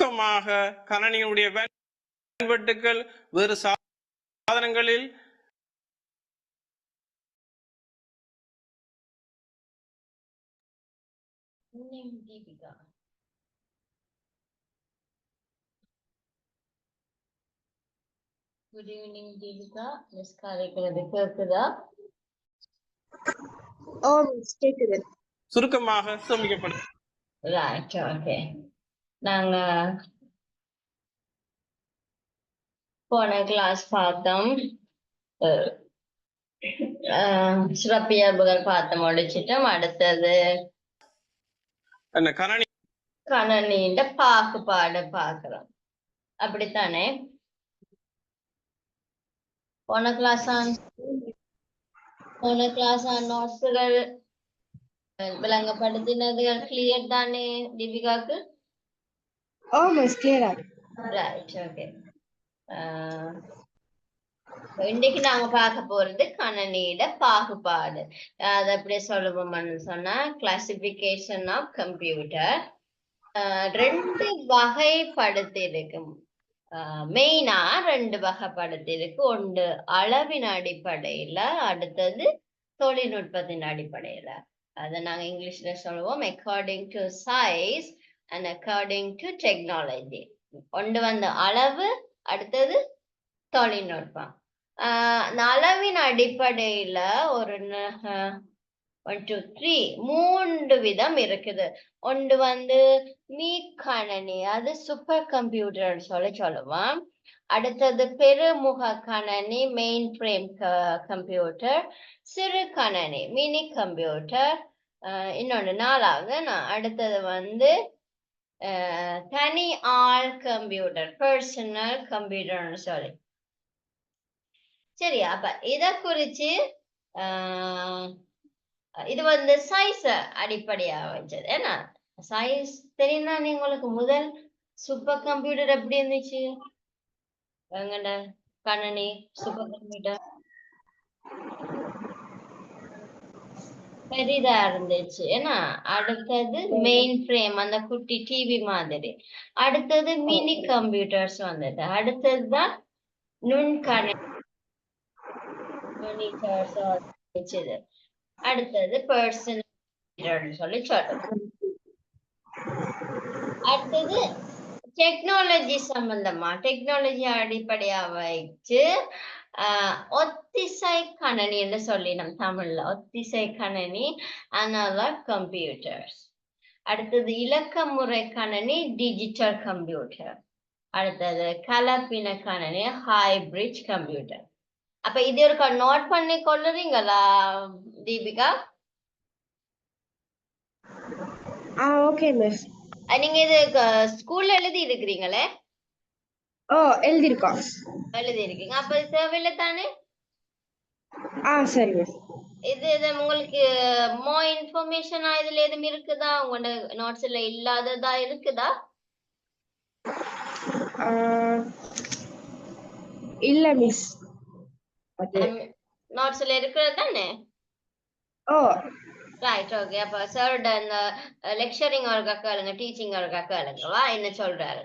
சுருக்கமாக கணனியினுடைய பயன்பாட்டுகள் வேறு சாதனங்களில் Good evening, Deepika. Miss Karikala கேக்குதா? மிஸ் கேக்குது. சுருக்கமாக சேமிக்கப்படும். Right, okay. நாங்க போன கிளாஸ் பார்த்தோம். சிறப்பியல்புகள் பார்த்து முடிச்சிட்டோம். அடுத்தது கணனியின் பாகுபாடு பார்க்கிறோம். அப்படித்தானே? போன கிளாஸ் நோட்ஸுகள் விளங்கப்படுத்தினதுகள் கிளியர் தானே தீபிகாக்கு? மிஸ் கிளியரா. Right, okay. இன்னைக்கு நாங்க பார்க்க போறது கணனியிட பாகுபாடு. அது எப்படி சொல்லுவோம்னு சொன்னா கிளாசிபிகேஷன் ஆஃப் கம்ப்யூட்டர். ரெண்டு வகைப்படுத்தி இருக்கு. மெயினா ரெண்டு வகைப்படுத்தி இருக்கு. ஒன்று அளவின் அடிப்படையில, அடுத்தது தொழில்நுட்பத்தின் அடிப்படையில. அதை நாங்க இங்கிலீஷ்ல சொல்லுவோம் according to size and according to technology. ஒன்று வந்து அளவு, அடுத்தது தொழில்நுட்பம். அளவின் அடிப்படையில ஒரு 1 2 3 மூன்று விதம் இருக்குது. ஒன்று வந்து மீக்கணனி, அது சூப்பர் கம்ப்யூட்டர் சொல்லுவோம். அடுத்தது பெருமுக கணனி, மெயின் ஃப்ரேம் கம்ப்யூட்டர். சிறு கணனி, மினி கம்ப்யூட்டர். இன்னொன்று நாலாவது அடுத்தது வந்து தனி ஆள் கம்ப்யூட்டர், பர்சனல் கம்ப்யூட்டர்னு சொல்லி. சரியா? அப்ப இத குறிச்சு இது வந்து சைஸ் அடிப்படையா வச்சது. ஏன்னா சைஸ் தெரியும்னா உங்களுக்கு முதல் சூப்பர் கம்ப்யூட்டர் எப்படி இருந்துச்சு? எங்கட கணனி சூப்பர் கம்ப்யூட்டர் பெரிதா இருந்துச்சு. ஏன்னா அடுத்தது மெயின் ஃப்ரேம், அந்த குட்டி டிவி மாதிரி. அடுத்தது மினி கம்ப்யூட்டர்ஸ் வந்தது. அடுத்ததுதான் நுண்கணனி, அடுத்தது பர்சனல் சொல்லி சொல்றோம். அடுத்தது டெக்னாலஜி சம்பந்தமா, டெக்னாலஜி அடிப்படையா வச்சு ஒத்திசை கணனி என்று சொல்லி நம்ம தமிழ்ல ஒத்திசை கணனி, அனலாக் கம்ப்யூட்டர்ஸ். அடுத்தது இலக்க முறை கணனி, டிஜிட்டல் கம்ப்யூட்டர். அடுத்தது கலப்பின கணனி, ஹைபிரிட் கம்ப்யூட்டர். அப்ப இது ஒரு நோட் பண்ணி கொள்ளுறீங்களா தீபிகா? Okay miss. நீங்க இது ஸ்கூல்ல எழுதி இருக்கிறீங்களே? எழுதிருக்கோம். எழுதி இருக்கீங்க. அப்ப இது தேவையில்லை தானே? சரி மிஸ். இது உங்களுக்கு மோர் இன்ஃபர்மேஷன் இதுல எதுவும் இருக்குதா? உங்களோட நோட்ஸ்ல இல்லாததா இருக்குதா? இல்ல மிஸ். நோட்ஸ்ல இருக்கிறது தானே? Right, okay. அப்ப சார் அந்த லெக்சரிங் ஒர்க்கா கேளுங்க, டீச்சிங் ஒர்க்கா கேளுங்கவா என்ன சொல்றாரு.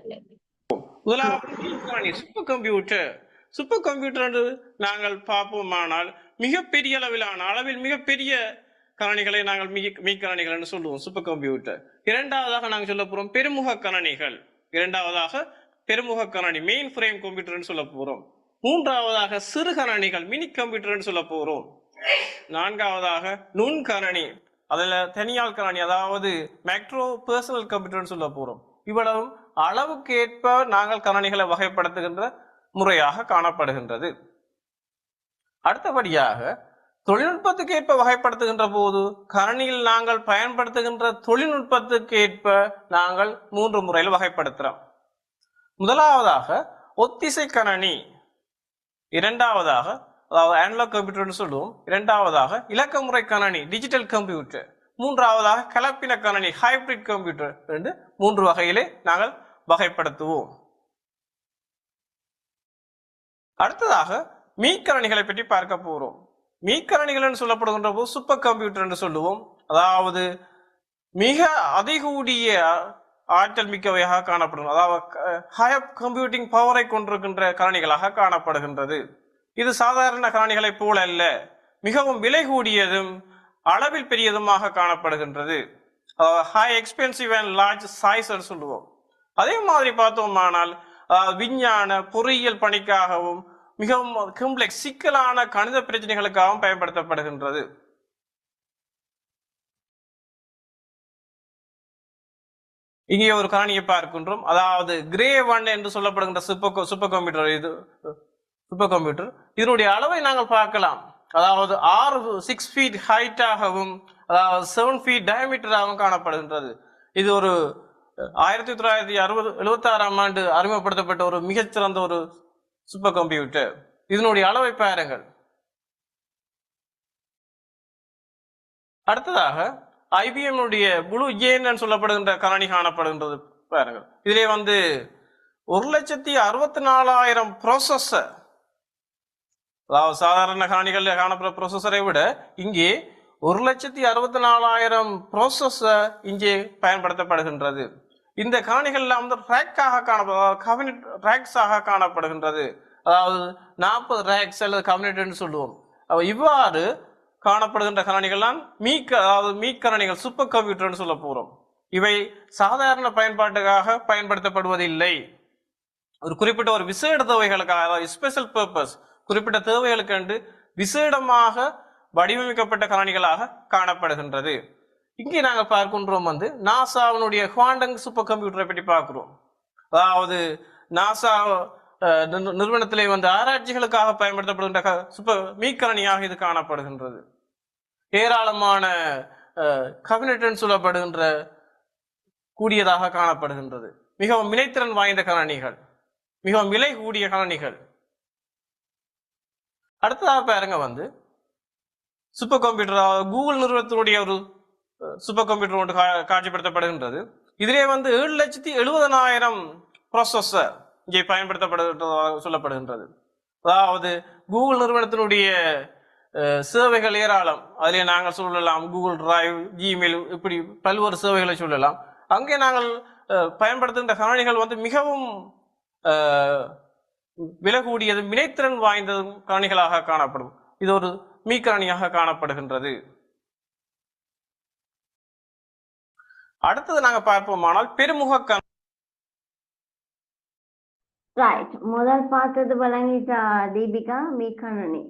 முதலாவது சூப்பர் கம்ப்யூட்டர். சூப்பர் கம்ப்யூட்டர் நாங்கள் பார்ப்போமானால் மிகப்பெரிய அளவிலான அளவில் மிகப்பெரிய கணனிகளை நாங்கள் மீக்கணனிகள் என்று சொல்லுவோம் சூப்பர் கம்ப்யூட்டர். இரண்டாவதாக நாங்கள் சொல்ல போறோம் பெருமுக கணனிகள். இரண்டாவதாக பெருமுக கணனி, மெயின் ஃப்ரேம் கம்ப்யூட்டர்னு சொல்ல போறோம். மூன்றாவதாக சிறு கணனிகள், மினி கம்ப்யூட்டர்னு சொல்ல போறோம். நான்காவதாக நுண்கணனி, அதுல தனியால் கணனி, அதாவது மேக்ரோ பர்சனல் கம்ப்யூட்டர்னு சொல்ல போறோம். இவ்வளவும் அளவுக்கு ஏற்ப நாங்கள் கணனிகளை வகைப்படுத்துகின்ற முறையாக காணப்படுகின்றது. அடுத்தபடியாக தொழில்நுட்பத்துக்கு ஏற்ப வகைப்படுத்துகின்ற போது கணனியில் நாங்கள் பயன்படுத்துகின்ற தொழில்நுட்பத்துக்கு ஏற்ப நாங்கள் 3 முறையில் வகைப்படுத்துறோம். முதலாவதாக ஒத்திசை கணனி, இரண்டாவதாக அதாவது அனலாக் கம்ப்யூட்டர்னு சொல்லுவோம், இரண்டாவதாக இலக்க முறை கணனி, டிஜிட்டல் கம்ப்யூட்டர், மூன்றாவதாக கலப்பின கணனி, ஹைபிரிட் கம்ப்யூட்டர் என்று 3 வகையிலே நாங்கள் வகைப்படுத்துவோம். அடுத்ததாக மீக்கரணிகளை பற்றி பார்க்க போறோம். மீக்கரணிகள் என்று சொல்லப்படுகின்ற போது சூப்பர் கம்ப்யூட்டர் என்று சொல்லுவோம். அதாவது மிக அதிகூடிய ஆற்றல் மிக்கவையாக காணப்படும், அதாவது ஹையர் கம்ப்யூட்டிங் பவரை கொண்டிருக்கின்ற கணினிகளாக காணப்படுகின்றது. இது சாதாரண கணினிகளை போல அல்ல, மிகவும் விலை கூடியதும் அளவில் பெரியதுமாக காணப்படுகின்றது. High expensive and large size சொல்லுவோம். அதே மாதிரி பார்த்தோமானால் விஞ்ஞான பொறியியல் பணிக்காகவும் மிகவும் காம்ப்ளெக்ஸ் சிக்கலான கணித பிரச்சனைகளுக்காகவும் பயன்படுத்தப்படுகின்றது. இங்கே ஒரு கணினியை பார்க்கின்றோம், அதாவது கிரே 1 என்று சொல்லப்படுகின்ற சூப்பர் கம்ப்யூட்டர். இது சூப்பர் கம்ப்யூட்டர். இதனுடைய அளவை நாங்கள் பார்க்கலாம், அதாவது 6 ஃபீட் ஹைட்டாகவும் அதாவது 7 ஃபீட் டயமீட்டராகவும் காணப்படுகின்றது. இது ஒரு 1976ஆம் ஆண்டு அறிமுகப்படுத்தப்பட்ட ஒரு மிகச்சிறந்த ஒரு சூப்பர் கம்ப்யூட்டர். இதனுடைய அளவை பாருங்கள். அடுத்ததாக IBM உடைய ப்ளூ ஜெயின் சொல்லப்படுகின்ற கணினி காணப்படுகின்றது பாருங்கள். இதிலே 1,64,000 ப்ராசஸர், அதாவது சாதாரண கணினிகள் காணப்படுற ப்ராசஸரை விட இங்கே 1,64,000 ப்ராசஸர் இங்கே பயன்படுத்தப்படுகின்றது. இந்த கணினிகள் ரேக்ஸாக காணப்படுகின்றது, அதாவது 40 ரேக்ஸ் அல்லது கபினெட் என்று சொல்லுவோம். இவ்வாறு காணப்படுகின்ற கணினிகள்லாம் மீக்கணினிகள் சூப்பர் கம்ப்யூட்டர்னு சொல்ல போறோம். இவை சாதாரண பயன்பாட்டுக்காக பயன்படுத்தப்படுவதில்லை, ஒரு குறிப்பிட்ட ஒரு விசேட தேவைகளுக்காக, அதாவது ஸ்பெஷல் பர்பஸ், குறிப்பிட்ட தேவைகளுக்கு விசேடமாக வடிவமைக்கப்பட்ட கணினிகளாக காணப்படுகின்றது. இங்கே நாங்கள் பார்க்கின்றோம் நாசாவினுடைய குவாண்டம் சூப்பர் கம்ப்யூட்டரை பற்றி பார்க்கிறோம். அதாவது நாசா நிறுவனத்திலே ஆராய்ச்சிகளுக்காக பயன்படுத்தப்படுகின்ற சூப்பர் மீக்கணினியாக இது காணப்படுகின்றது. ஏராளமான கபினெட் சொல்லப்படுகின்ற கூடியதாக காணப்படுகின்றது. மிகவும் வினைத்திறன் வாய்ந்த கணினிகள், மிகவும் விலை கூடிய கணினிகள். அடுத்ததாக பாருங்க சூப்பர் கம்ப்யூட்டர் கூகுள் நிறுவனத்தினுடைய ஒரு சூப்பர் கம்ப்யூட்டர் ஒன்று காட்சிப்படுத்தப்படுகின்றது. இதிலே 7,70,000 ப்ராசஸர் இங்கே பயன்படுத்தப்படுகின்றதாக சொல்லப்படுகின்றது. அதாவது கூகுள் நிறுவனத்தினுடைய சேவைகள் ஏராளம். அதிலே நாங்கள் சொல்லலாம் கூகுள் டிரைவ், ஜிமெயில், இப்படி பல்வேறு சேவைகளை சொல்லலாம். அங்கே நாங்கள் பயன்படுத்துகின்ற கணினிகள் மிகவும் விலை கூடியது, வினைத்திறன் வாய்ந்த கணினிகளாக காணப்படும். இது ஒரு மீக்கணினியாக காணப்படுகின்றது. அடுத்தது நாங்க பார்ப்போமானால் பெருமுக ரைட். முதல் பார்த்தது வழங்கிட்டா தீபிகா, மீக்கணனி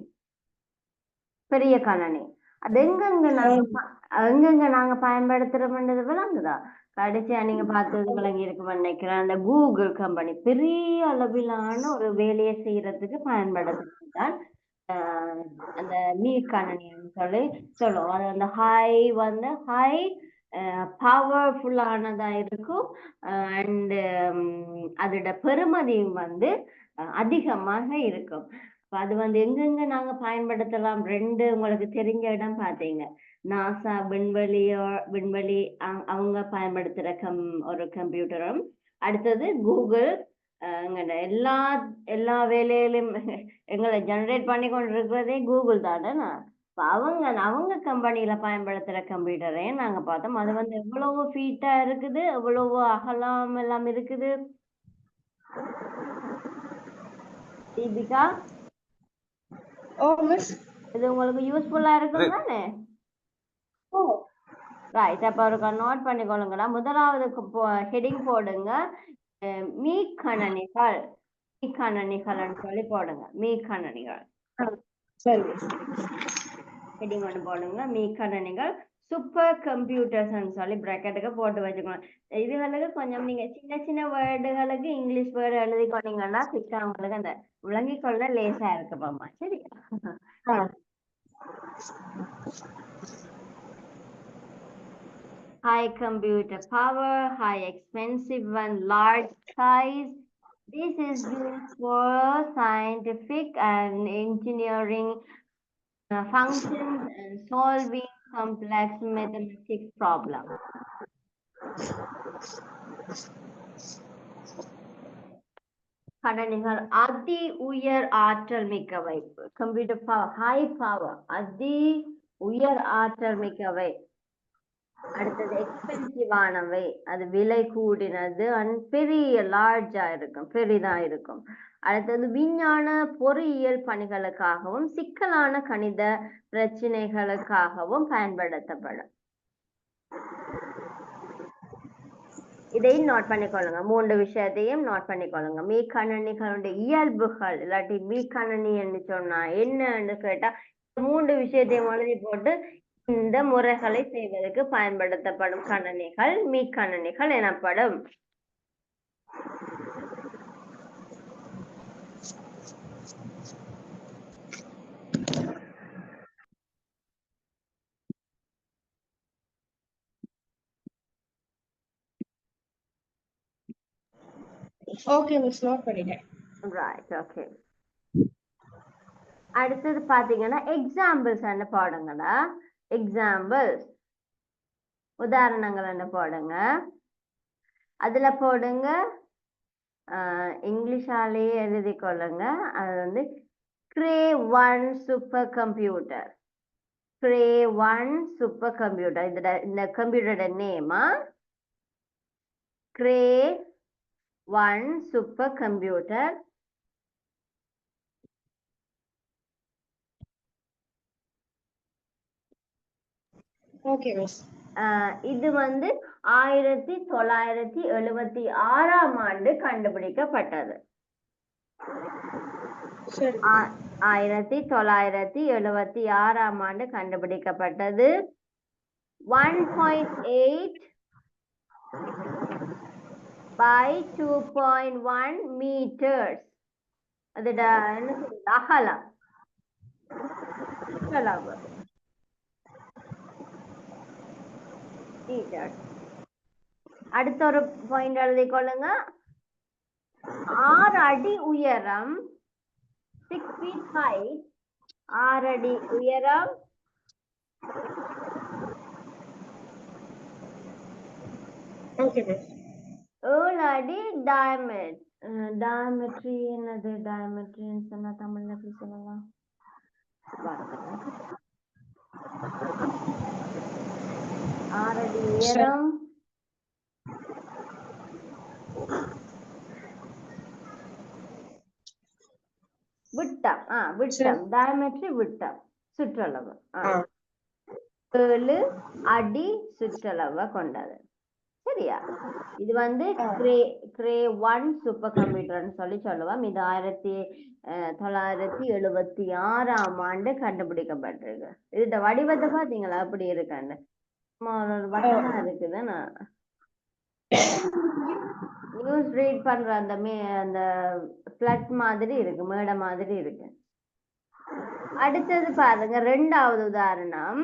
பெரிய கணனி. அது எங்கெங்க நாங்க பயன்படுத்துறோம்ன்றது விளங்குதா? கடைசியா நீங்க பார்த்தது விளங்கி இருக்கு நினைக்கிறேன். அந்த கூகுள் கம்பெனி பெரிய அளவிலான ஒரு வேலையை செய்யறதுக்கு பயன்படுத்துதான் அந்த மீக்கணனின்னு சொல்லுவோம். அது அந்த ஹை பவர்ஃபுல்லானதா இருக்கும். அண்ட் அதோட பெறுமதியும் அதிகமாக இருக்கும். அது எங்கெங்க நாங்க பயன்படுத்தலாம்? 2 உங்களுக்கு தெரிஞ்ச இடம் பார்த்தீங்க. நாசா விண்வெளி அவங்க பயன்படுத்துற ஒரு கம்ப்யூட்டரும், அடுத்தது கூகுள் எல்லா வேலையிலும் எங்களை ஜெனரேட் பண்ணி கொண்டிருக்கிறதே கூகுள் தானே. அவங்க கம்பெனியில பயன்படுத்துற கம்ப்யூட்டரே நாங்க பார்த்தோம். அது எவ்வளவு ஃபீட்டா இருக்குது, எவ்வளவு அகலம் எல்லாம் இருக்குது. தீபிகா, இது உங்களுக்கு யூஸ்ஃபுல்லா இருக்கும் தானே? ரைட். அப்ப ஒரு நோட் பண்ணிக்கொள்ளுங்கடா. முதலாவது ஹெடிங் போடுங்க, மீக்கணனிகள் சொல்லி போடுங்க. மீக்கணனிகள் ஹெடிங் ஒன்று போடுங்க. மீக்கணனிகள் சூப்பர் கம்ப்யூட்டர்ஸ் சொல்லி பிராக்கெட்டுக்கு போட்டு வச்சுக்கணும். இதுகளுக்கு கொஞ்சம் நீங்க சின்ன சின்ன வேர்டுகளுக்கு இங்கிலீஷ் வேர்டு எழுதி கொண்டீங்கன்னா சிக்கா உங்களுக்கு அந்த விளங்கிக்கொள்ள லேசா இருக்குப்பாம்மா. சரியா? High computer power, high expensive and large size. This is used for scientific and engineering functions and solving complex mathematics problems. கணனிகள் அதி உயர் ஆற்றல் மிக்கவை. கம்ப்யூட்டர் பவர், ஹை பவர், அதி உயர் ஆற்றல் மிக்கவை. அடுத்தது எக்ஸ்பென்சிவ் ஆனவை, அது விலை கூடினது அண்ட் பெரிய லார்ஜா இருக்கும், பெரிதா இருக்கும். அடுத்தது விஞ்ஞான பொறியியல் பணிகளுக்காகவும் சிக்கலான கணித பிரச்சனைகளுக்காகவும் பயன்படுத்தப்படும். இதையும் நோட் பண்ணிக்கொள்ளுங்க, 3 விஷயத்தையும் நோட் பண்ணிக்கொள்ளுங்க. மீக்கணனிகளுடைய இயல்புகள், இல்லாட்டி மீக்கணனி என்று சொன்னா என்னன்னு கேட்டா 3 விஷயத்தையும் எழுதி போட்டு இந்த முறைகளை செய்வதற்கு பயன்படுத்தப்படும் கணனிகள் மீக்கணனிகள் எனப்படும். Okay, miss. Note பண்ணிட்டேன். Right, okay. அடுத்தது பாத்தீங்கன்னா எக்ஸாம்பிள்ஸ் என்ன போடுங்கடா. எக்ஸாம்பிள்ஸ், உதாரணங்கள் என்ன போடுங்க. அதுல போடுங்க, இங்கிலீஷாலேயே எழுதி கொள்ளுங்க. அது வந்து Cray 1 super computer. Cray 1 super computer, இந்த கம்ப்யூட்டரோட நேமா Cray 1 super computer. Okay, miss. இது வந்து 1976ஆம் ஆண்டு கண்டுபிடிக்கப்பட்டது. சரி. 1976ஆம் ஆண்டு கண்டுபிடிக்கப்பட்டது. 1.8 by 2.1 meters. அதோட என்ன சொல்றது, அகலம், சுற்றளவு meters. அடுத்த ஒரு பாயிண்ட் எழுதி கொள்ளுங்க. 6 அடி உயரம், 6 feet height, 6 அடி உயரம், Okay, miss. 7 அடி டயமெட்ரி. என்னது டயமெட்ரின்னு சொன்னா தமிழ்ல எப்படி சொல்லலாம்? 6 அடி உயரம், விட்டம், விட்டம், டயமெட்ரி விட்டம், சுற்றளவு 7 அடி சுற்றளவை கொண்டது. சரியா? இது வந்து Cray 1 சூப்பர் கம்ப்யூட்டர்னு சொல்லுவோம். இது 1976ஆம் ஆண்டு கண்டுபிடிக்கப்பட்டிருக்கு. இந்த வடிவத்தை பாத்தீங்களா அப்படி இருக்கான்னு? ஒரு வட்டமா இருக்குதுன்னா நியூஸ் ரீட் பண்ற அந்த பிளட் மாதிரி இருக்கு, மேடை மாதிரி இருக்கு. அடுத்தது பாருங்க, 2வது உதாரணம்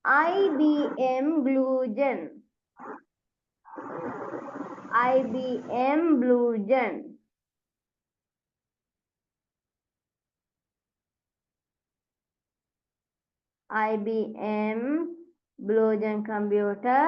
IBM Bluegen. IBM Bluegen. IBM Bluegen computer.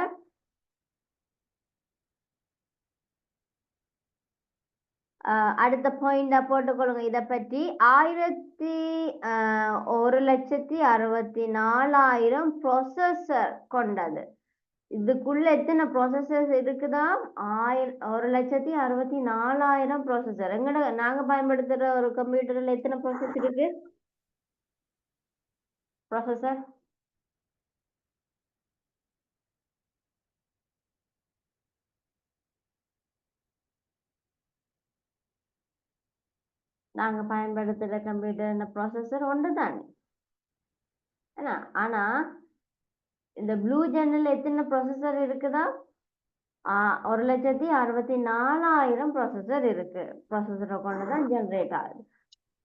அடுத்த பாயிண்டா போட்டுக்கொள்ளுங்க. இதை பற்றி 1,64,000 ப்ரொசஸர் கொண்டது. இதுக்குள்ள எத்தனை ப்ரொசஸர்ஸ் இருக்குதா? 1,64,000 ப்ரொசஸர். நாங்க பயன்படுத்துற ஒரு கம்ப்யூட்டர்ல எத்தனை ப்ராசஸ் இருக்கு? ப்ரொசஸர் நாங்க பயன்படுத்துற கம்ப்யூட்டர் ப்ராசஸர் ஒன்றுதானே. ஆனா இந்த Bluegen எத்தனை ப்ராசஸர் இருக்குதா? 1,64,000 ப்ராசஸர் இருக்கு. ப்ராசஸரை கொண்டுதான் ஜெனரேட் ஆகுது.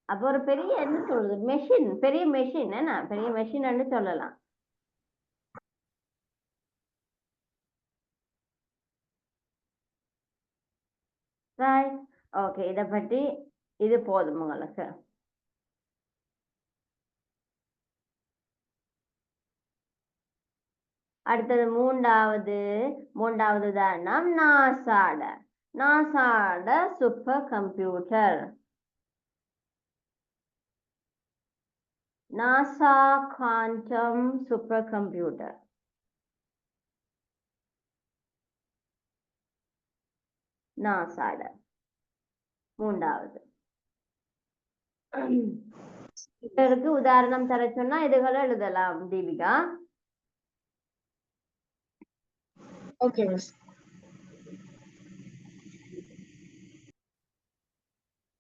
அப்போ ஒரு பெரிய என்ன சொல்றது, மெஷின், பெரிய மெஷின், என்ன பெரிய மெஷின் சொல்லலாம். Right, okay. இதை பற்றி இது போதும் உங்களுக்கு. அடுத்தது மூன்றாவது உதாரணம் நாசாட super computer. NASA quantum super computer. நாசாட மூன்றாவது. இதற்கு உதாரணம் தர சொன்னா இதுகளை எழுதலாம் தீபிகா. Okay, miss.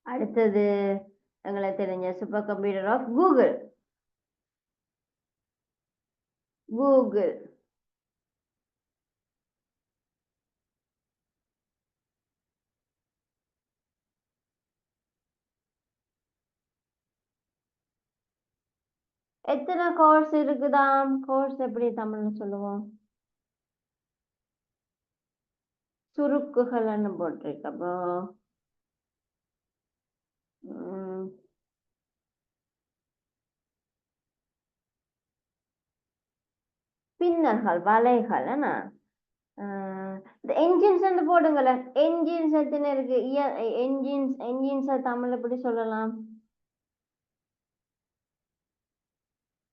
அடுத்தது எங்களுக்கு தெரிஞ்ச super computer of Google. Google எத்தனை கோர்ஸ் இருக்குதாம்? கோர்ஸ் எப்படி தமிழ்ல சொல்லுவோம்? சுருக்குகள்னு போட்டிருக்கப்போ பின்னல்கள் வலைகள் என்ன என்ஜின்ஸ் போடுங்களேன். என்ஜின்ஸ் எத்தனை இருக்கு? என்ஜின்ஸ் தமிழ் எப்படி சொல்லலாம்?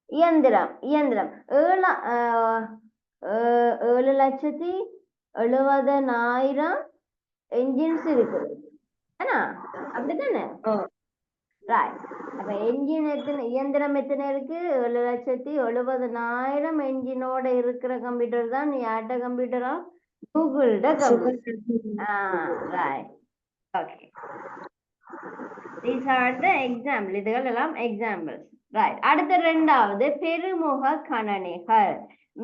இயந்திரம். இயந்திரம் 7,70,70,000 என்ஜின்ஸ் இருக்குது. ஏன்னா அப்படித்தானே? ரைட். அப்ப என்ஜின் எத்தனை, இயந்திரம் எத்தனை இருக்கு? 7,70,000 என்ஜினோட இருக்கிற கம்ப்யூட்டர் தான் யார்ட கம்ப்யூட்டரா? கூகுள்ட computer. Right. Okay. These are the example. இதுகள் எல்லாம் எக்ஸாம்பிள்ஸ். ரைட். அடுத்த இரண்டாவது பெருமுக கணனிகள்,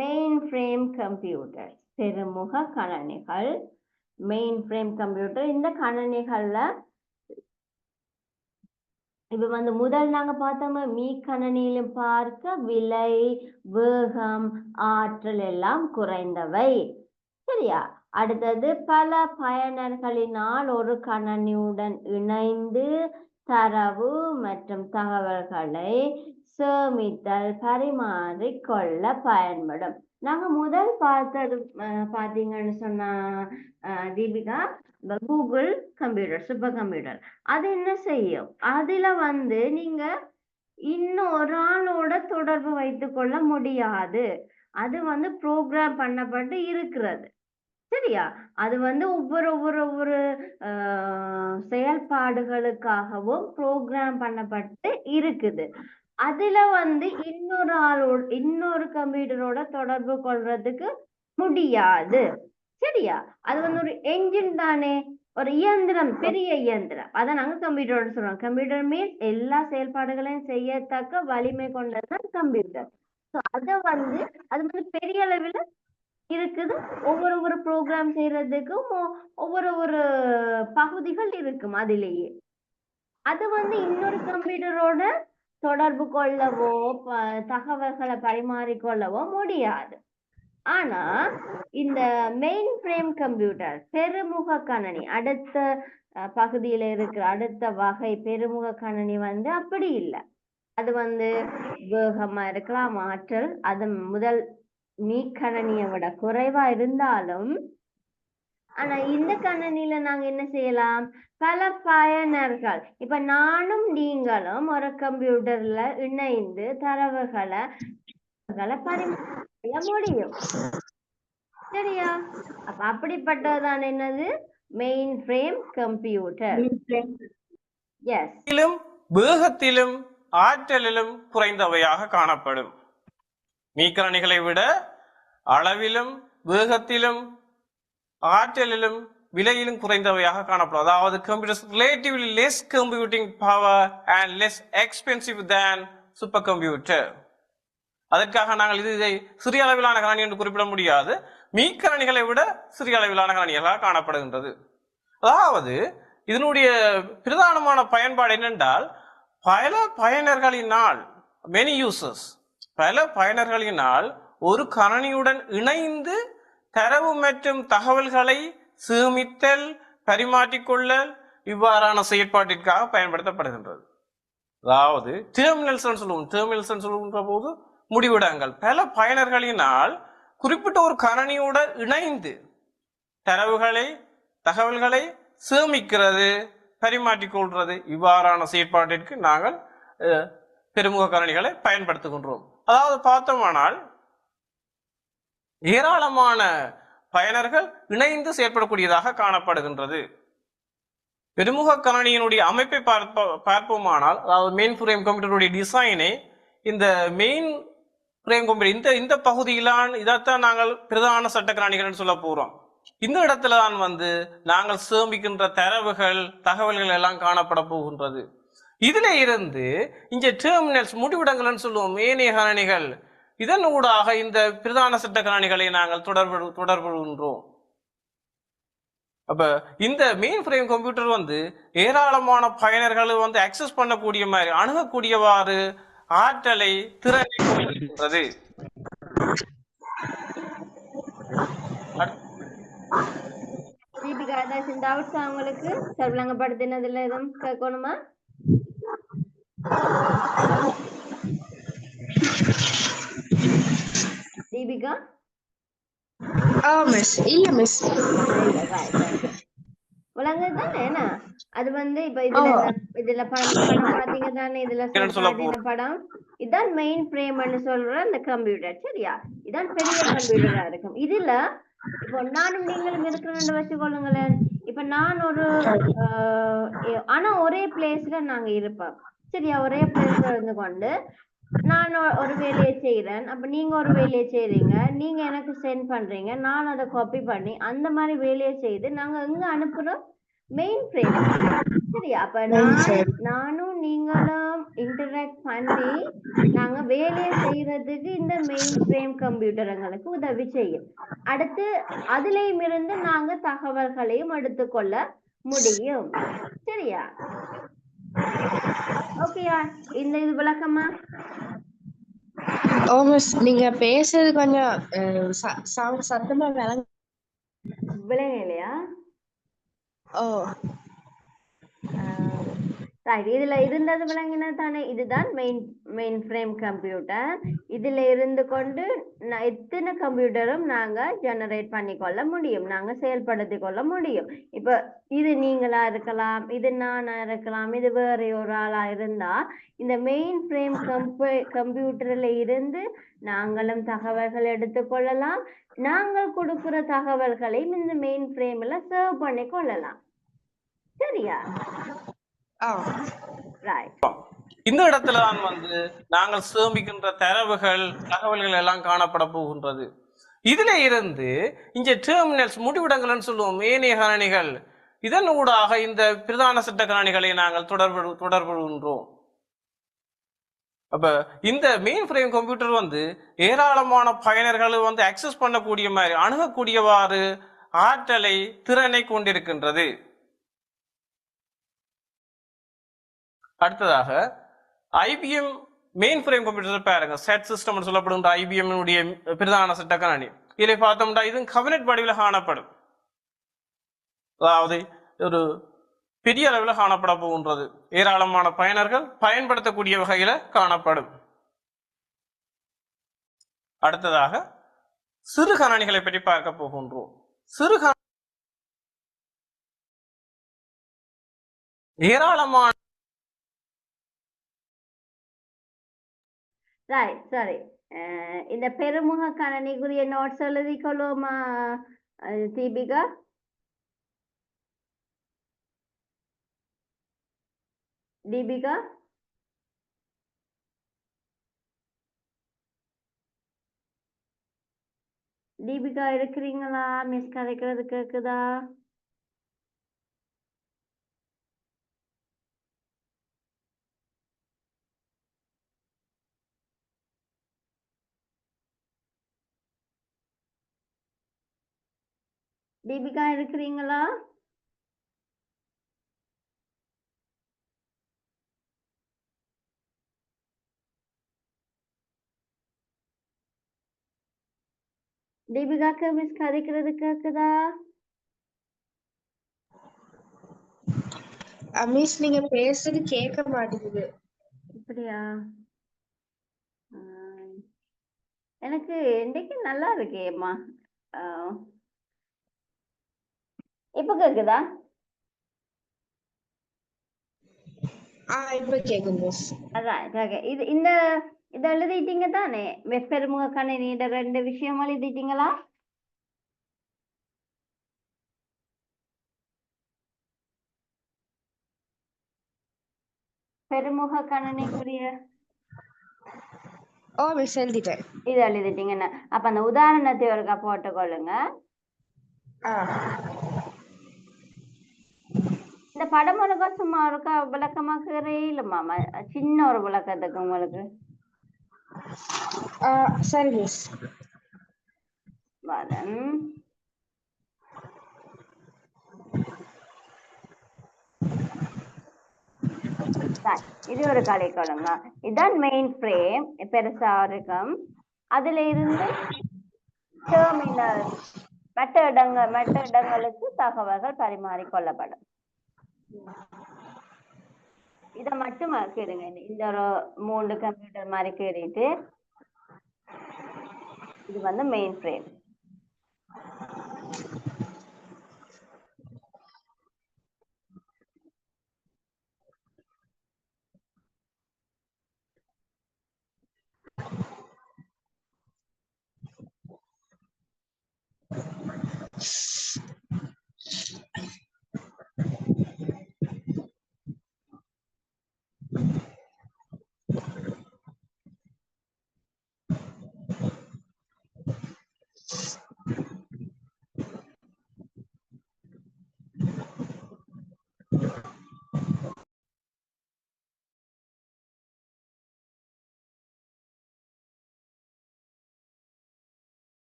மெயின் ஃப்ரேம் கம்ப்யூட்டர். பெருமுக கணனிகள், மெயின் ஃப்ரேம் கம்ப்யூட்டர். இந்த கணனிகள்ல இப்ப வந்து முதல் நாங்க பார்த்தோம் மீ கணனியிலும் பார்க்க விலை, வேகம், ஆற்றல் எல்லாம் குறைந்தவை. சரியா? அடுத்தது பல பயனர்களினால் ஒரு கணனியுடன் இணைந்து தரவு மற்றும் தகவல்களை சேமித்தல், பரிமாறிக்கொள்ள பயன்படும். நாங்க முதல் பார்த்தது பாத்தீங்கன்னு சொன்னா Deepika, Google computer, super computer. அது என்ன செய்யும்? அதுல வந்து நீங்க இன்னொரு ஆளோட தொடர்பு வைத்துக் கொள்ள முடியாது. அது வந்து ப்ரோக்ராம் பண்ணப்பட்டு இருக்கிறது. சரியா? அது வந்து ஒவ்வொரு செயல்பாடுகளுக்காகவும் ப்ரோக்ராம் பண்ணப்பட்டு இருக்குது. அதுல வந்து இன்னொரு கம்ப்யூட்டரோட தொடர்பு கொள்றதுக்கு முடியாது. சரியா? அது வந்து ஒரு என்ஜின் தானே, ஒரு இயந்திரம், பெரிய இயந்திரம். அதை நாங்க கம்ப்யூட்டரோட சொல்றோம். கம்ப்யூட்டர் மீன்ஸ் எல்லா செயல்பாடுகளையும் செய்யத்தக்க வலிமை கொண்டதுதான் கம்ப்யூட்டர். அது வந்து பெரிய அளவில் இருக்குது. ஒவ்வொரு ப்ரோக்ராம் செய்யறதுக்கும் ஒவ்வொரு பகுதிகள் இருக்கும். அதிலேயே அது வந்து இன்னொரு கம்ப்யூட்டரோட தொடர்பு கொள்ளவோ தகவல்களை பரிமாறிக்கொள்ளவோ முடியாது. ஆனா இந்த மெயின் ஃப்ரேம் கம்ப்யூட்டர், பெருமுக கணனி, அடுத்த பகுதியில இருக்கிற அடுத்த வகை பெருமுக கணனி வந்து அப்படி இல்லை. அது வந்து வேகமா இருக்கலாம், ஆற்றல் அது முதல் மீக்கணனியை விட குறைவா இருந்தாலும். ஆனா இந்த கணனில நாங்க என்ன செய்யலாம்? பல பயனர்கள், இப்ப நானும் நீங்களும் ஒரு கம்ப்யூட்டர்ல இணைந்து தரவுகளை பரிமாற முடியும். சரியா? அப்ப அப்படிப்பட்டதுதான் என்னது? Main frame computer. எஸ். வேகத்திலும் ஆற்றலிலும் குறைந்தவையாக காணப்படும். மீக்கணிகளை விட அளவிலும் வேகத்திலும் ஆற்றலிலும் விலையிலும் குறைந்தவையாக காணப்படும். அதாவது computers relatively less computing power and less expensive than super computer. அதற்காக நாங்கள் இதை சிறிய அளவிலான கணனி என்று குறிப்பிட முடியாது. மீக்கணிகளை விட சிறிய அளவிலான கணினிகளாக காணப்படுகின்றது. அதாவது இதனுடைய பிரதானமான பயன்பாடு என்னென்றால், பல பயனர்களினால் ஒரு கணனியுடன் இணைந்து தரவு மற்றும் தகவல்களை சேமித்தல், பரிமாற்றிக்கொள்ளல் இவ்வாறான செயற்பாட்டிற்காக பயன்படுத்தப்படுகின்றது. அதாவது டெர்மினல்ஸ் சொல்லுகின்ற போது முடிவிடங்கள். பல பயனர்களினால் குறிப்பிட்ட ஒரு கணனியுடன் இணைந்து தகவல்களை சேமிக்கிறது, பரிமாற்றிக்கொள்றது இவ்வாறான செயற்பாட்டிற்கு நாங்கள் பெருமுக கணனிகளை பயன்படுத்துகின்றோம். அதாவது பார்த்தோமானால் ஏராளமான பயனர்கள் இணைந்து செயற்படக்கூடியதாக காணப்படுகின்றது. பெருமுக கணனியினுடைய அமைப்பை பார்ப்போமானால், அதாவது மெயின் ஃப்ரேம் கம்ப்யூட்டருடைய டிசைனை, இந்த மெயின் ஃப்ரேம் கம்ப்யூட்டர் இந்த பகுதியிலான இதைத்தான் நாங்கள் பிரதான சட்ட கணனிகள் சொல்ல போறோம். இந்த இடத்துல தான் நாங்கள் சேமிக்கின்ற தரவுகள், தகவல்கள் எல்லாம் காணப்பட போகின்றது. இதுல இருந்து இங்க டெர்மினல்ஸ், முடிவிடங்கள் சொல்லுவோம், ஏனைய கணனிகள், இதன் ஊடாக இந்த பிரதான சட்ட கணனிகளை நாங்கள் தொடர்புகின்றோம். அப்ப இந்த மெயின் ஃப்ரேம் கம்ப்யூட்டர் ஏராளமான பயனர்கள் அக்சஸ் பண்ணக்கூடிய மாதிரி, அணுகக்கூடியவாறு ஆற்றலை, திறனை கொண்டிருக்கின்றது. தீபிகா, ஏதாச்சும் டவுட்ஸ் உங்களுக்கு விளங்கப்படுத்தினதுல எதுவும் கேட்கணுமா? தீபிகா? மிஸ் இல்ல மிஸ் விளங்குது தானே? என்ன அது இப்ப இதுல படம் பாத்தீங்க தானே, இதுல படம் இதான் மெயின் ஃப்ரேம்னு சொல்ற அந்த கம்ப்யூட்டர். சரியா? இதான் பெரிய கம்ப்யூட்டரா இருக்கும். இதுல இப்போ நானும் நீங்களும் இருக்கிறன்னு வச்சுக்கொள்ளுங்களேன். இப்ப நான் ஒரு ஆனா ஒரே பிளேஸ்ல நாங்க இருப்போம். சரியா? ஒரே பிளேஸ்ல இருந்து கொண்டு நான் ஒரு வேலையை செய்யறேன், அப்ப நீங்க ஒரு வேலையை செய்றீங்க, நீங்க எனக்கு சென்ட் பண்றீங்க, நான் அதை காப்பி பண்ணி அந்த மாதிரி வேலையை செய்து நாங்க எங்க அனுப்புறோம்? Main frame. சரியா? அப்ப நானும் நீங்களும் இன்டராக்ட் பண்ணி நாங்க வேலையை செய்யறதுக்கு இந்த மெயின் ஃப்ரேம் கம்ப்யூட்டர் எங்களுக்கு உதவி செய்யும். அடுத்து அதுலயும் இருந்து நாங்க தகவல்களையும் எடுத்துக்கொள்ள முடியும். சரியா? ஓகேயா? இந்த இது விளக்கமா? மிஸ் நீங்க பேசுறது கொஞ்சம் சத்தமா விளங்கலையா? இதுல இருந்தது விளங்கினது தானே. இதுதான் மெயின் ஃப்ரேம் கம்ப்யூட்டர். இதுல இருந்து கொண்டு எத்தனை கம்ப்யூட்டரும் நாங்க ஜெனரேட் பண்ணி கொள்ள முடியும், நாங்க செயல்படுத்தி கொள்ள முடியும். இப்ப இது நீங்களா இருக்கலாம், இது நானா இருக்கலாம், இது வேற ஒரு ஆளா இருந்தா இந்த மெயின் ஃப்ரேம் கம்ப்யூட்டர்ல இருந்து நாங்களும் தகவல்கள் எடுத்துக்கொள்ளலாம், நாங்கள் கொடுக்கிற தகவல்களையும் இந்த மெயின் ஃப்ரேம்ல சர்வ் பண்ணி கொள்ளலாம். சரியா? இந்த இடத்துல தான் நாங்கள் சேமிக்கின்ற தரவுகள், தகவல்கள் எல்லாம் காணப்பட போகின்றது. இதுல இருந்து இங்க டெர்மினல்ஸ், முடிவிடங்கள் சொல்லுவோம், ஏனைய கணனிகள், இதன் ஊடாக இந்த பிரதான சட்ட கணனிகளை நாங்கள் தொடர்புகின்றோம். அப்ப இந்த மெயின் ஃப்ரேம் கம்ப்யூட்டர் ஏராளமான பயனர்கள் அக்சஸ் பண்ணக்கூடிய மாதிரி, அணுகக்கூடியவாறு ஆற்றலை, திறனை கொண்டிருக்கின்றது. அடுத்ததாக ஐபிஎம் மெயின் ஃப்ரேம் கம்ப்யூட்டர் பாருங்க, செட் சிஸ்டம் சொல்லப்படுகின்ற ஐபிஎம் பிரதான சட்ட கணனி. இதை பார்த்தோம்னா இது கவர்னட் வடிவில் காணப்படும், அதாவது ஒரு பெரிய அளவில் காணப்பட போகின்றது. ஏராளமான பயனர்கள் பயன்படுத்தக்கூடிய வகையில காணப்படும். அடுத்ததாக சிறு கணனிகளை பற்றி பார்க்க போகின்றோம். சிறு ஏராளமான சரி, இந்த பெருமுக கணனிக்குரிய நோட்ஸ் எழுதி கொள்வோமா தீபிகா? தீபிகா தீபிகா இருக்கிறீங்களா? மிஸ் கதைக்கிறது கேக்குதா? தீபிகா இருக்கிறீங்களா? தீபிகாக்கு மிஸ் கதைக்கிறது கேக்குதா? மிஸ் நீங்க பேசுறது கேட்க மாட்டேங்குது. அப்படியா? எனக்கு இன்னைக்கு நல்லா இருக்கேம்மா. இப்ப கேக்குதா? இப்ப கேக்குது மிஸ். அதான் இது இந்த இத எழுதிட்டீங்க தானே? பெருமுக கணனியோட 2 விஷயம் எழுதிட்டீங்களா? பெருமுக கணனிக்குரிய ஓ மிஸ் எழுதிட்டேன். இது எழுதிட்டீங்கன்னு அப்ப அந்த உதாரணத்தை ஒருக்கா போட்டுக்கொள்ளுங்க. இந்த படம் ஒருக்கா சும்மா ஒருக்கா விளக்கமாக்குறே இல்லம்மா, சின்ன ஒரு விளக்கத்துக்கு உங்களுக்கு. சரி மிஸ். வரன் இது ஒரு கலை கொள்ளுங்க. இதுதான் மெயின் ஃப்ரேம், பெருசா இருக்கும். அதுல இருந்து டெர்மினல் மற்ற இடங்களுக்கு தகவல்கள் பரிமாறிக்கொள்ளப்படும். இதை மட்டும் கேடுங்க. இந்த ஒரு 3 கம்ப்யூட்டர் மாதிரி கேடிட்டு இது வந்து மெயின் ஃப்ரேம்.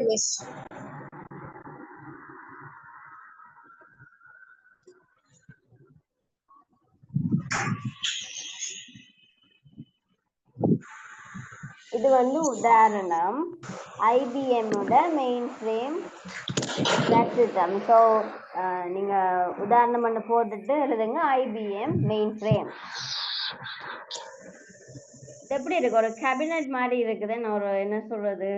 மிஸ். இது வந்து உதாரணம் IBM ஓட மெயின் ஃப்ரேம் சிஸ்டம். ஸோ நீங்க உதாரணம் பண்ண போட்டுட்டு எழுதுங்க IBM மெயின் ஃப்ரேம். எப்படி இருக்கு? ஒரு கேபினட் மாதிரி இருக்குதுன்னு ஒரு என்ன சொல்றது,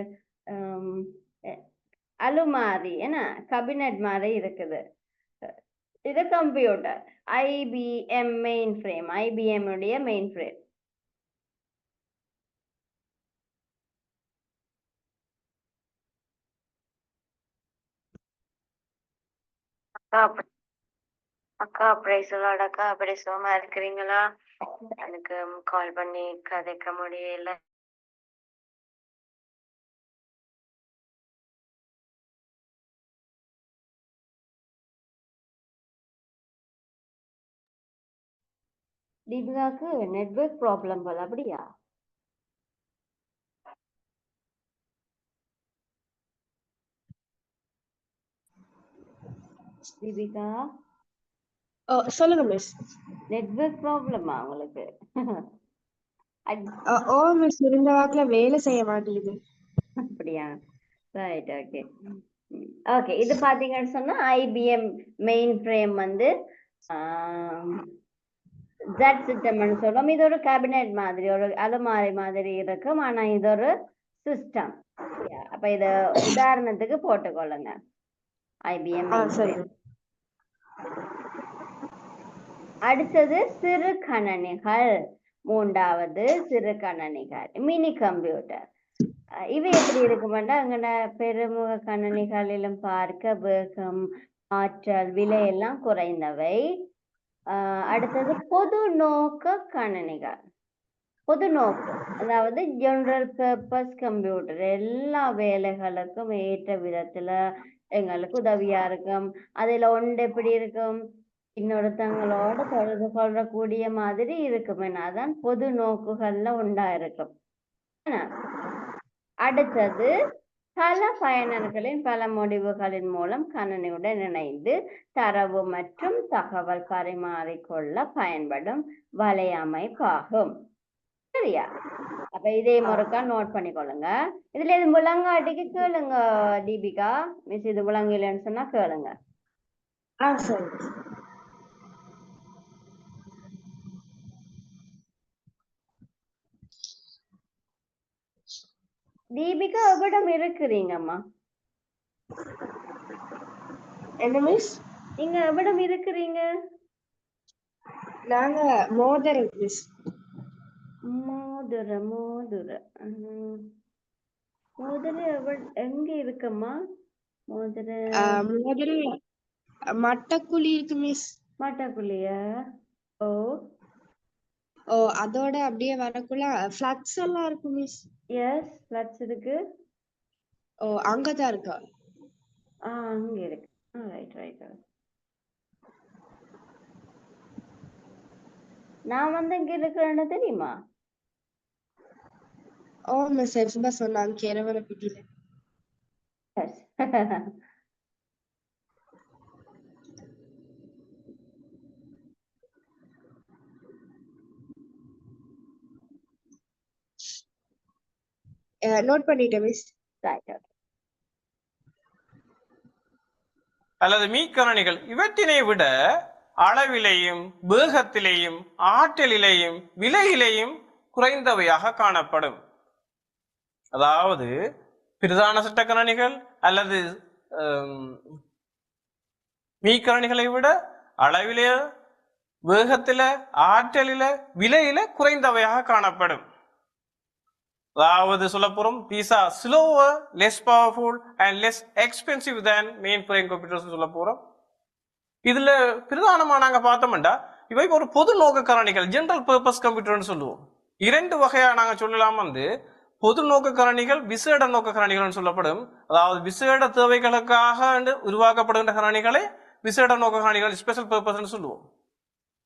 அலுமாரி என்ன கேபினட் மாதிரி இருக்குது. இது computer IBM main frame, IBM உடைய மெயின் ஃப்ரேம். அக்கா பிரைஸோட அக்கா அப்படி சும்மா இருக்கிறீங்களா? எனக்கு கால் பண்ணி கதைக்க முடியல. தீபிகாக்கு நெட்வொர்க் ப்ராப்ளம் போல, அப்படியா? தீபிகா சொல்லுங்க மிஸ். நெட்வொர்க் ப்ராப்ளமா உங்களுக்கு? ஓ மிஸ், இந்த வாக்குல வேலை செய்ய மாட்டேங்குது. அப்படியா? Right, okay okay. இது பாத்தீங்கன்னு சொன்னா IBM மெயின் ஃப்ரேம் வந்து ஜெட் சிஸ்டம்னு சொல்றோம். இது ஒரு கேபினெட் மாதிரி, ஒரு அலுமாரி மாதிரி இருக்கும். ஆனா இது ஒரு சிஸ்டம். அப்ப இத உதாரணத்துக்கு போட்டுக்கொள்ளுங்க. IBM main frame. அடுத்தது சிறு கணனிகள். 3வது சிறு கணனிகள், மினி கம்ப்யூட்டர். இவை எப்படி இருக்குமெண்டா அங்கன பெருமுக கணனிகளிலும் பார்க்க வேகம், ஆற்றல், விலை எல்லாம் குறைந்தவை. அடுத்தது பொது நோக்க கணனிகள். பொது நோக்கு அதாவது ஜெனரல் பர்பஸ் கம்ப்யூட்டர், எல்லா வேலைகளுக்கும் ஏற்ற விதத்துல எங்களுக்கு உதவியா இருக்கும். அதுல ஒன்று எப்படி இருக்கும், இன்னொருத்தங்களோட தொடர்பு கொள்ளக்கூடிய மாதிரி இருக்கும். அதான் பொது நோக்குகள்ல உண்டா இருக்கும். அடுத்தது பல பயனர்களின் பல முடிவுகளின் மூலம் கணினியுடன் இணைந்து தரவு மற்றும் தகவல் பரிமாறிக்கொள்ள பயன்படும் வலையமைப்பாகும். சரியா? அப்ப இதே முறைக்கா நோட் பண்ணிக்கொள்ளுங்க. இதுல இது விலங்காட்டிக்கு கேளுங்க தீபிகா. மிஸ் இது விலங்கிலன்னு சொன்னா கேளுங்க. சரி. தீபிகா எவ்விடம் இருக்கிறீங்கம்மா? என்ன மிஸ்? நீங்க எவ்விடம் இருக்கிறீங்க? நாங்க மோதரை மிஸ். மோதுரை மோதுரை மோதுரை எங்க இருக்கம்மா? மோதுரை மோதரை மட்டக்குழி இருக்கு மிஸ். மாட்டாக்குள்ளியா? ஓ ஓ அதோட அப்படியே வரக்குள்ள ஃபிளக்ஸ் எல்லாம் இருக்கு மிஸ். எஸ் ஃபிளட்ஸ் இருக்கு. ஓ அங்கதான் இருக்கா. அங்க இருக்கு. Right right. நான் வந்து இங்க இருக்கிறேன்னு தெரியுமா? ஓ மிஸ் எஃப்பா சொன்னாங்க கேரவர பிட்டில. எஸ். நோட் பண்ணிட்டேன் மிஸ். ரைட். அல்லது மீக்கரணிகள் இவற்றினை விட அளவிலேயும் வேகத்திலேயும் ஆற்றலிலேயும் விலையிலேயும் குறைந்தவையாக காணப்படும். அதாவது பிரதான சட்டக்கரணிகள் அல்லது மீக்கரணிகளை விட அளவிலே, வேகத்தில, ஆற்றலில, விலையில குறைந்தவையாக காணப்படும். அதாவது சொல்லப்போறோம் these are slower, less powerful and less expensive than mainframe computers சொல்ல போறோம். இதுல பிரதானமா நாங்க பார்த்தோம்டா இவை ஒரு பொது நோக்க கரணிகள், ஜெனரல் பர்பஸ் கம்ப்யூட்டர்னு சொல்லுவோம். இரண்டு வகையா நாங்க சொல்லலாம். வந்து பொது நோக்க கரணிகள், விசேட நோக்க கரணிகள் சொல்லப்படும். அதாவது விசேட தேவைகளுக்காக உருவாக்கப்படுகின்ற கரணிகளை விசேட நோக்க கரணிகள், ஸ்பெஷல் பர்பஸ் சொல்லுவோம்.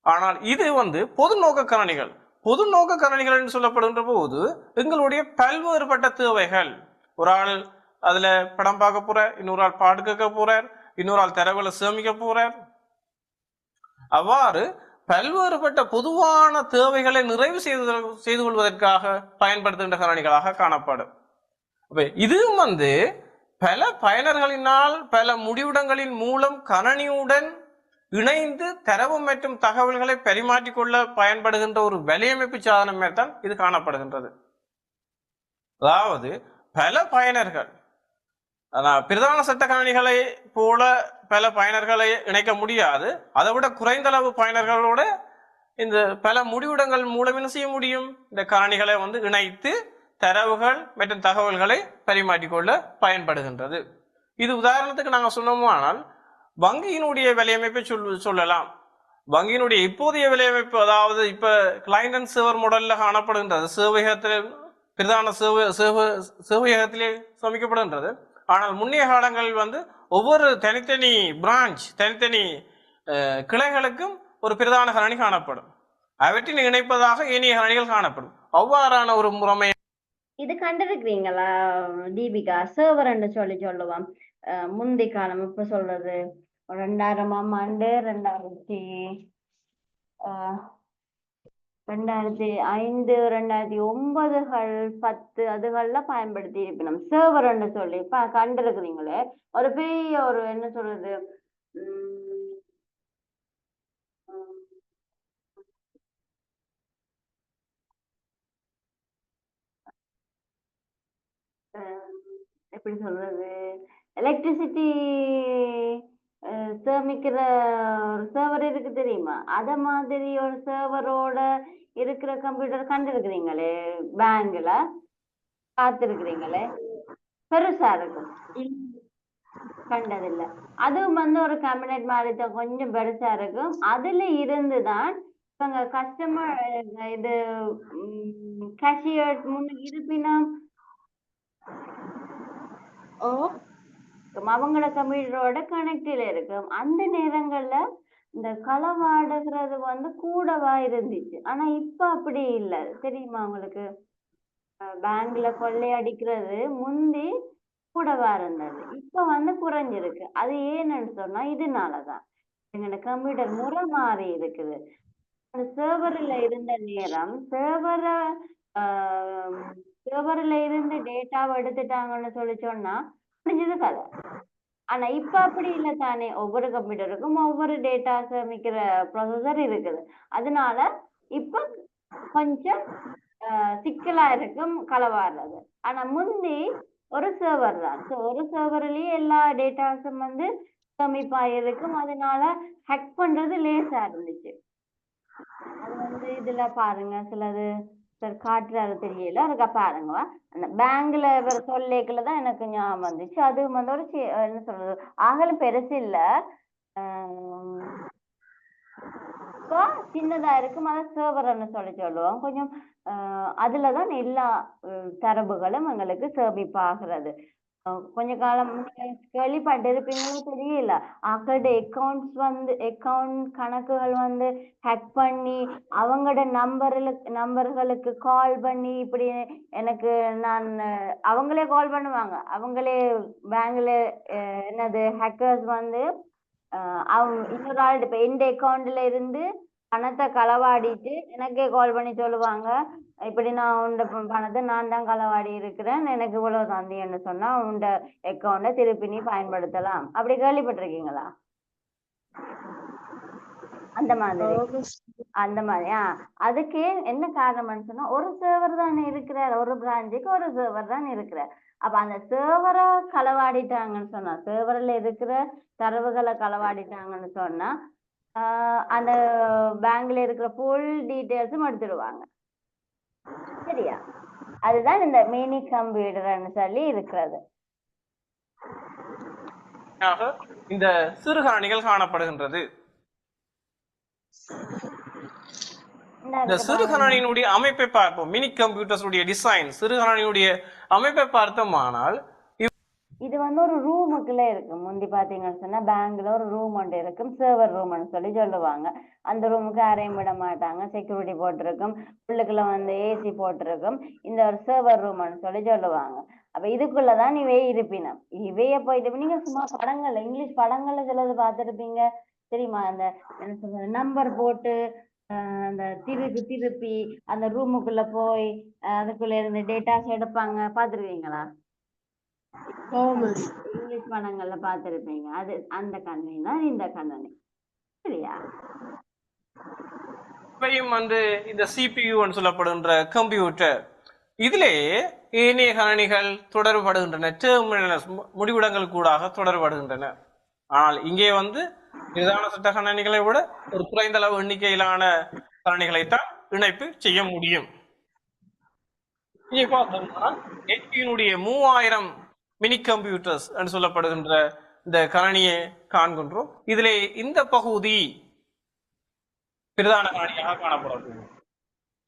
ஆனால் இது வந்து பொது நோக்க கரணிகள். பொது நோக்க கரணிகள் என்று சொல்லப்படுகின்ற போது எங்களுடைய பல்வேறுபட்ட தேவைகள், ஒரு ஆள் அதுல படம் பார்க்க போறார், இன்னொரு ஆள் பாட்டு கேட்க போறார், இன்னொரு ஆள் தரவுகளை சேமிக்க போறார். அவ்வாறு பல்வேறுபட்ட பொதுவான தேவைகளை நிறைவு செய்து கொள்வதற்காக பயன்படுத்துகின்ற கரணிகளாக காணப்படும். இதுவும் வந்து பல பயனர்களினால் பல முடிவிடங்களின் மூலம் கணனியுடன் இணைந்து தரவு மற்றும் தகவல்களை பரிமாற்றிக்கொள்ள பயன்படுகின்ற ஒரு வலையமைப்பு சாதனமே தான் இது காணப்படுகின்றது. அதாவது பல பயனர்கள் பிரதான சட்ட கணினிகளை போல பல பயனர்களை இணைக்க முடியாது. அதை விட குறைந்த அளவு பயனர்களோட இந்த பல முடிவிடங்கள் மூலம் என்ன செய்ய முடியும்? இந்த கணினிகளை வந்து இணைத்து தரவுகள் மற்றும் தகவல்களை பரிமாற்றிக்கொள்ள பயன்படுகின்றது. இது உதாரணத்துக்கு நாங்கள் சொன்னோமானால் வங்கியினுடைய வலையமைப்பை சொல்லலாம். வங்கியினுடைய இப்போதைய வலையமைப்பு, அதாவது இப்ப கிளைண்ட் அண்ட் சர்வர் மாடல்ல காணப்படுகின்றது. சேவையகத்திலே பிரதான சேவையகத்திலே சமைக்கப்படுகின்றது. ஆனால் முன்னைய காலங்களில் வந்து ஒவ்வொரு தனித்தனி பிரான்ச், தனித்தனி கிளைகளுக்கும் ஒரு பிரதான கணனி காணப்படும். அவற்றின் இணைப்பதாக ஏனைய கணினிகள் காணப்படும். அவ்வாறான ஒரு முறைமை இது கண்டிருக்கிறீங்களா தீபிகா? சர்வர் என்று சொல்லுவோம். முந்தி காலம் இப்ப சொல்றது 2000ஆம் ஆண்டு 2005 2009கள் 10 அதுகள்ல பயன்படுத்தி இருக்கணும் சர்வர் என்று சொல்லி. கண்டிருக்கிறீங்களே ஒரு பெரிய ஒரு என்ன சொல்றது எப்படி சொல்றது, எலக்ட்ரிசிட்டி சேமிக்கிற ஒரு சர்வர் இருக்கு தெரியுமா? அத மாதிரி ஒரு சர்வரோட இருக்கிற கம்ப்யூட்டர் கண்டிருக்கிறீங்களே, பேங்க்ல பார்த்திருக்கிறீங்களே, பெருசா இருக்கும். கண்டதில்லை. அதுவும் வந்து ஒரு கேபினெட் மாதிரி தான், கொஞ்சம் பெருசா இருக்கும். அதுல இருந்துதான் இவங்க கஸ்டமர் இது கேஷியர் முன்னுக்கு இருப்பினும் அவங்களோட கம்ப்யூட்டரோட கனெக்டில் இருக்கும். அந்த நேரங்கள்ல இந்த களவாடுகிறது வந்து கூடவா இருந்துச்சு. ஆனா இப்ப அப்படி இல்லை தெரியுமா உங்களுக்கு? பேங்க்ல கொள்ளையடிக்கிறது முந்தி கூடவா இருந்தது. இப்ப வந்து குறைஞ்சிருக்கு. அது ஏன்னு சொன்னா இதனாலதான் எங்களோட கம்ப்யூட்டர் முறை மாறி இருக்குது. அந்த சர்வர்ல இருந்த நேரம் சர்வர்ல இருந்து டேட்டாவை எடுத்துட்டாங்கன்னு சொல்லி சொன்னா முடிஞ்சது கதை. ஆனா இப்ப அப்படி இல்லை தானே, ஒவ்வொரு கம்ப்யூட்டருக்கும் ஒவ்வொரு டேட்டா சேமிக்கிற ப்ரொசஸர் இருக்குது. அதனால இப்ப கொஞ்சம் சிக்கலா இருக்கும் களவாடுறது. ஆனா முந்தி ஒரு சர்வர் தான், ஒரு சர்வர்லயே எல்லா டேட்டாஸும் வந்து சேமிப்பா இருக்கும். அதனால ஹேக் பண்றது லேசா இருந்துச்சு. அது வந்து இதுல பாருங்க, சிலது சார் காட்டுறாரு தெரியல, அதுக்கா பாருங்க. அந்த பேங்க்ல வேற சொல்லேக்குள்ளதான் எனக்கு ஞாபகம் வந்துச்சு. அது வந்து ஒரு என்ன சொல்றது, அகலம் பெருசு இல்ல, இப்போ சின்னதா இருக்கும். அதை சர்வர்ன்னு சொல்லுவோம். கொஞ்சம் அதுலதான் எல்லா தரவுகளும் எங்களுக்கு சேமிப்பாகிறது. கொஞ்ச காலம் கேள்விப்பட்டிருப்பீங்களோ தெரியல, அவங்களோட அக்கௌண்ட் கணக்குகள் வந்து ஹேக் பண்ணி அவங்களோட நம்பர்களுக்கு கால் பண்ணி இப்படி எனக்கு நான் அவங்களே கால் பண்ணுவாங்க. அவங்களே பேங்க்ல என்னது ஹேக்கர்ஸ் வந்து இன்னொரு ஆள் இப்ப எந்த அக்கௌண்ட்ல இருந்து பணத்தை களவாடிட்டு எனக்கே கால் பண்ணி சொல்லுவாங்க, இப்படி நான் உண்ட பணத்தை நான் தான் களவாடி இருக்கிறேன், எனக்கு இவ்வளவு தந்தின்னு சொன்னா உண்ட அக்கௌண்ட திருப்பி நீ பயன்படுத்தலாம். அப்படி கேள்விப்பட்டிருக்கீங்களா? அந்த மாதிரி அதுக்கு என்ன காரணம்னு சொன்னா, ஒரு சர்வர் தான் இருக்கிறார், ஒரு பிரான்ச்சுக்கு ஒரு சர்வர் தான் இருக்கிறார். அப்ப அந்த சர்வரை களவாடிட்டாங்கன்னு சொன்னா, சர்வர்ல இருக்கிற தரவுகளை களவாடிட்டாங்கன்னு சொன்னா அந்த பேங்க்ல இருக்கிற ஃபுல் டீட்டெயில்ஸும் எடுத்துடுவாங்க. சரியா? அதுதான் இந்த மினி கம்ப்யூட்டர்னு சொல்லி இருக்கிறது. இந்த சிறுகாணிகள் காணப்படுகின்றது. இந்த சிறுகணனியினுடைய அமைப்பை பார்ப்போம். மினி கம்ப்யூட்டர்ஸ் உடைய டிசைன், சிறுகணனியுடைய அமைப்பை பார்த்தோமானால் இது வந்து ஒரு ரூமுக்குள்ள இருக்கு. முந்தி பாத்தீங்கன்னு சொன்னா பேங்க்ல ஒரு ரூம் ஒன்று இருக்கும், சர்வர் ரூம்னு சொல்லி சொல்லுவாங்க. அந்த ரூமுக்கு யாரையும் விட மாட்டாங்க, செக்யூரிட்டி போட்டிருக்கும், உள்ளுக்குள்ள வந்து ஏசி போட்டிருக்கும். இந்த ஒரு சர்வர் ரூம்னு சொல்லி சொல்லுவாங்க. அப்ப இதுக்குள்ளதான் இவையே இருப்பினம். இவைய போயிட்டு நீங்க சும்மா படங்கள்ல, இங்கிலீஷ் படங்கள்ல சிலது பார்த்துருப்பீங்க தெரியுமா, அந்த என்ன சொல்றது, நம்பர் போட்டு அந்த திருப்பி அந்த ரூமுக்குள்ள போய் அதுக்குள்ள இருந்து டேட்டாஸ் எடுப்பாங்க, பாத்துருக்கீங்களா? இங்கிலீஷ் படங்கள்ல பாத்திருப்பீங்க. அது அந்த கணினி தான் இந்த கணினி. சரியா? வந்து இந்த சிபியூன்னு சொல்லப்படுகின்ற கம்ப்யூட்டர், இதிலே ஏனைய கணினிகள் தொடர்படுகின்றன, டெர்மினல்ஸ் முடிவிடங்கள் கூடாக தொடர்படுகின்றன. ஆனால் இங்கே வந்து பிரதான சட்ட கணினிகளை விட ஒரு குறைந்த அளவு எண்ணிக்கையிலான கணினிகளைத்தான் இணைப்பு செய்ய முடியும். இங்கே பார்த்தோம்னா 3000 மினி கம்ப்யூட்டர்ஸ் என்று சொல்லப்படுகின்ற இந்த கணினியை காண்கின்றோம். இதிலே இந்த பகுதி பிரதான கணினியாக காணப்படுகிறது.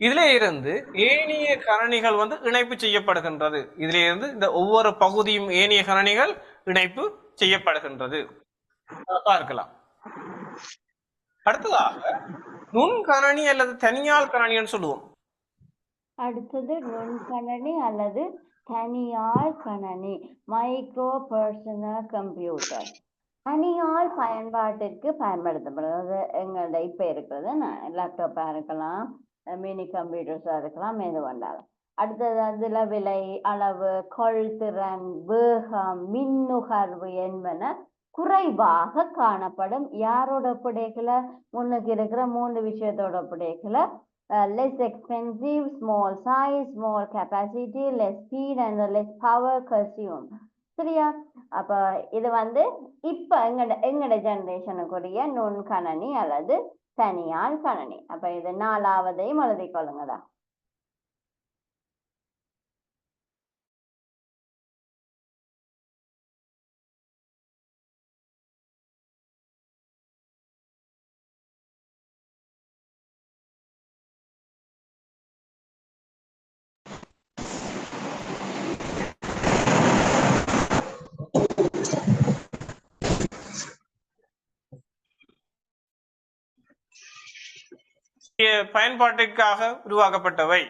இதிலே இருந்து ஏனைய கணினிகள் வந்து இணைப்பு செய்யப்படுகின்றது. இதிலே இருந்து இந்த ஒவ்வொரு பகுதியும் ஏனைய கணினிகள் இணைப்பு செய்யப்படுகின்றது. பார்க்கலாம். அடுத்ததாக நுண்கணனி அல்லது தனியால் கணனின்னு சொல்லுவோம். அடுத்தது நுண்கணனி அல்லது தனியால் கணனி, மைக்ரோ பர்சனல் கம்ப்யூட்டர். தனியால் பயன்பாட்டிற்கு பயன்படுத்தப்படுறது எங்கள்ட இப்ப இருக்கிறது லேப்டாப்பா இருக்கலாம், மினி கம்ப்யூட்டர்ஸா இருக்கலாம், எது வந்தாலும். அடுத்தது அதுல விலை, அளவு, கொள்திறன், வேகம், மின்னுகர்வு என்பன குறைவாக காணப்படும். யாரோட புடைக்கல? முன்னுக்கு இருக்கிற 3 விஷயத்தோட புடைக்கல. less expensive, small size, small capacity, less speed and less power consumed. சரியா? அப்ப இது வந்து இப்ப எங்கட ஜெனரேஷனுக்குரிய நுண்கணனி அல்லது தனியால் கணனி. அப்ப இது 4வதையும் எழுதி கொள்ளுங்கடா. பயன்பாட்டிற்காக உருவாக்கப்பட்டவை.